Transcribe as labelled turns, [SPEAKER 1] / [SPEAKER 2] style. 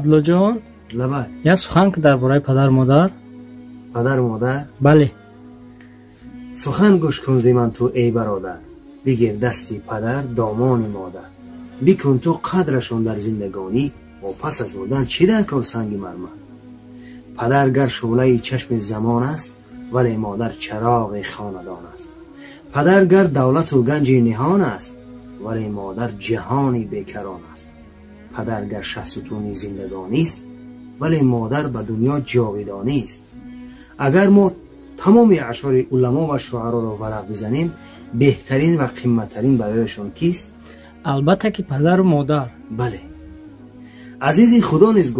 [SPEAKER 1] عبدالله
[SPEAKER 2] لبد
[SPEAKER 1] یک سخن که درباره پدر مادر.
[SPEAKER 2] پدر و مادر
[SPEAKER 1] بله.
[SPEAKER 2] سخن گوش کن ز من تو ای برادر، بگیر دستی پدر دامان مادر، بکن تو قدرشون در زندگانی و پس از مردن چی در کار سنگ مرمر. پدر گر شعله چشم زمان است، ولی مادر چراغ خاندان است. پدر گر دولت و گنج نهان است، ولی مادر جهانی بیکران است. پدر گر شه ستون زندگانی است، ولی مادر به دنیا جاودانی است. اگر ما تمام اشعار علما و شعرا را ورق بزنیم، بهترین و قیمتترین برایشان کیست؟
[SPEAKER 1] البته که پدر و مادر.
[SPEAKER 2] بله. عزیزی خدا نیز گفت